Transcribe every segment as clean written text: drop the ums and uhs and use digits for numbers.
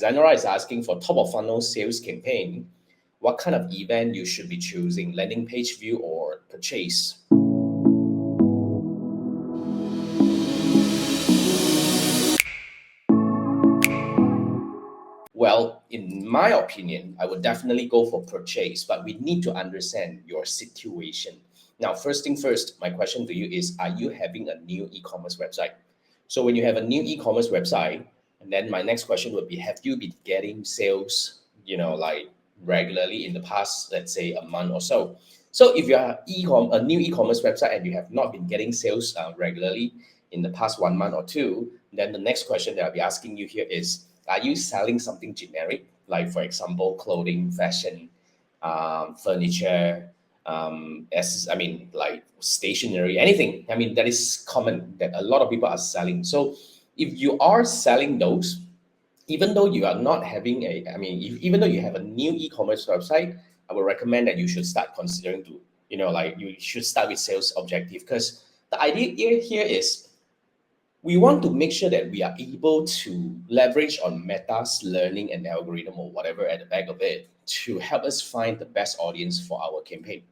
Zenora is asking for top of funnel sales campaign, what kind of event you should be choosing, landing page view or purchase? Well, in my opinion, I would definitely go for purchase, but we need to understand your situation. Now, first thing first, my question to you is, are you having a new e-commerce website? So when you have a new e-commerce website, and then my next question would be, have you been getting sales, like regularly in the past, let's say a month or so? So if you are a new e-commerce website and you have not been getting sales regularly in the past 1 month or two, then the next question that I'll be asking you here is, are you selling something generic, like for example, clothing, fashion, furniture, like stationery, anything? I mean, that is common that a lot of people are selling. So if you are selling those, even though you are not having even though you have a new e-commerce website, I would recommend that you should start considering to, you should start with sales objective, because the idea here is we want to make sure that we are able to leverage on Meta's learning and algorithm or whatever at the back of it to help us find the best audience for our campaign.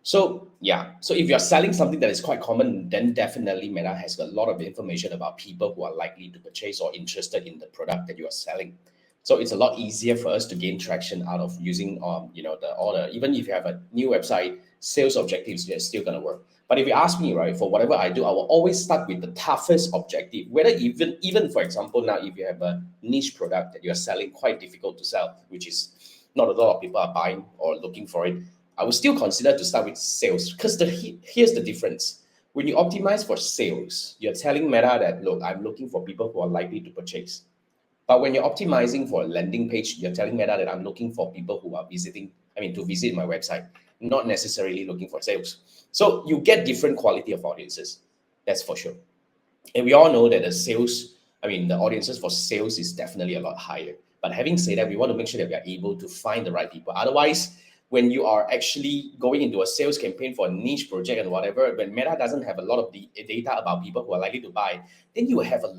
So yeah, so if you're selling something that is quite common, then definitely Meta has a lot of information about people who are likely to purchase or interested in the product that you are selling. So it's a lot easier for us to gain traction out of using the order. Even if you have a new website, sales objectives are still gonna work. But if you ask me, right, for whatever I do, I will always start with the toughest objective. Whether even for example, now if you have a niche product that you're selling quite difficult to sell, which is not a lot of people are buying or looking for it, I would still consider to start with sales, because here's the difference. When you optimize for sales, you're telling Meta that, look, I'm looking for people who are likely to purchase. But when you're optimizing for a landing page, you're telling Meta that I'm looking for people who are to visit my website, not necessarily looking for sales. So you get different quality of audiences, that's for sure. And we all know that the audiences for sales is definitely a lot higher. But having said that, we want to make sure that we are able to find the right people. Otherwise, when you are actually going into a sales campaign for a niche project and whatever, when Meta doesn't have a lot of data about people who are likely to buy, then you will have a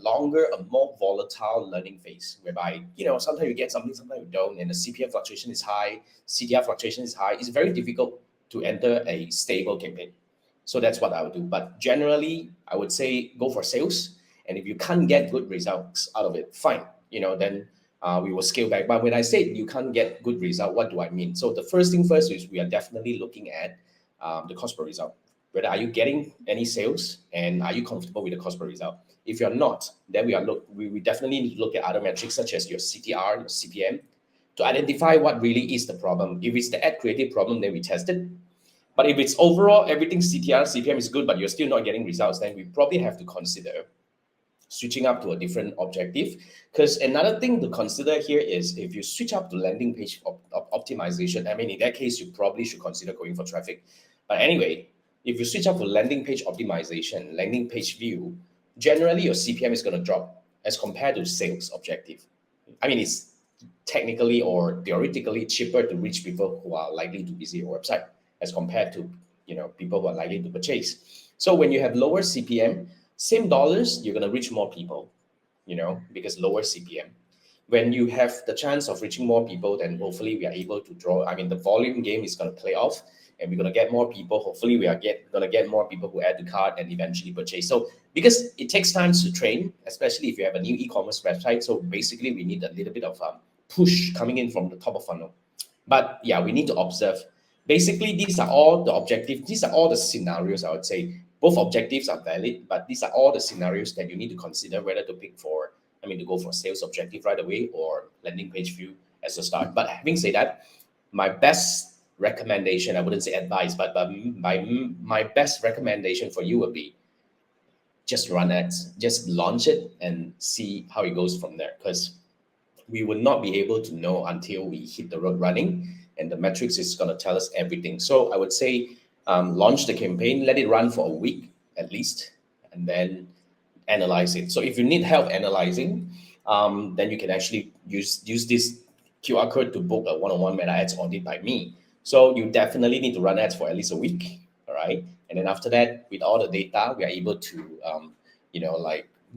more volatile learning phase, whereby, sometimes you get something, sometimes you don't, and the CPM fluctuation is high, CDR fluctuation is high. It's very difficult to enter a stable campaign. So that's what I would do. But generally, I would say go for sales. And if you can't get good results out of it, fine. Then we will scale back. But when I say you can't get good result, what do I mean? So the first thing first is we are definitely looking at the cost per result. Whether are you getting any sales and are you comfortable with the cost per result? If you're not, then we definitely need to look at other metrics such as your CTR, your CPM, to identify what really is the problem. If it's the ad creative problem, then we test it. But if it's overall everything CTR, CPM is good, but you're still not getting results, then we probably have to consider switching up to a different objective. Because another thing to consider here is if you switch up to landing page optimization, in that case, you probably should consider going for traffic. But anyway, if you switch up to landing page optimization, landing page view, generally your CPM is going to drop as compared to sales objective. It's technically or theoretically cheaper to reach people who are likely to visit your website as compared to people who are likely to purchase. So when you have lower CPM, same dollars, you're going to reach more people, because lower CPM. When you have the chance of reaching more people, then hopefully we are able to draw. The volume game is going to play off and we're going to get more people. Hopefully we are going to get more people who add to cart and eventually purchase. So because it takes time to train, especially if you have a new e-commerce website. So basically we need a little bit of push coming in from the top of funnel. But yeah, we need to observe. Basically, these are all the objectives. These are all the scenarios, I would say. Both objectives are valid, but these are all the scenarios that you need to consider whether to to go for sales objective right away or landing page view as a start. But having said that, my best recommendation, I wouldn't say advice, but my best recommendation for you would be just run ads, just launch it and see how it goes from there. Because we will not be able to know until we hit the road running, and the metrics is going to tell us everything. So I would say launch the campaign, let it run for a week at least, and then analyze it. So if you need help analyzing, then you can actually use this QR code to book a one-on-one Meta Ads audit by me. So you definitely need to run ads for at least a week, all right? And then after that, with all the data, we are able to,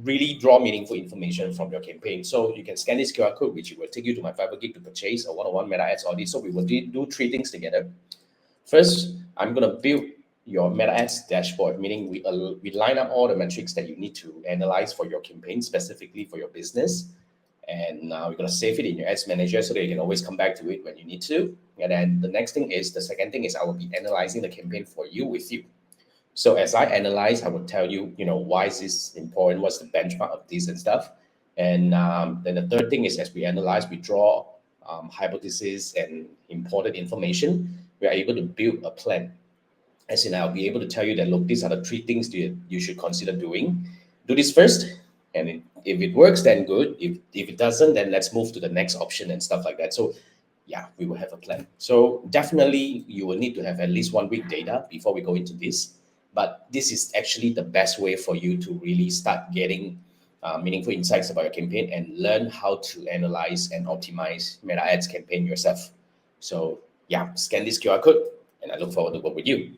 really draw meaningful information from your campaign. So you can scan this QR code, which will take you to my 5 gig to purchase a one-on-one meta ads audit. So we will do three things together. First, I'm going to build your meta ads dashboard, meaning we line up all the metrics that you need to analyze for your campaign, specifically for your business. And we're going to save it in your ads manager so that you can always come back to it when you need to. And then the second thing is I will be analyzing the campaign for you with you. So as I analyze, I will tell you, why is this important? What's the benchmark of this and stuff? And then the third thing is as we analyze, we draw hypotheses and important information. We are able to build a plan. As in, I'll be able to tell you that, look, these are the three things you should consider doing. Do this first. And if it works, then good. If it doesn't, then let's move to the next option and stuff like that. So yeah, we will have a plan. So definitely you will need to have at least 1 week data before we go into this. But this is actually the best way for you to really start getting meaningful insights about your campaign and learn how to analyze and optimize meta ads campaign yourself. So yeah, scan this QR code and I look forward to work with you.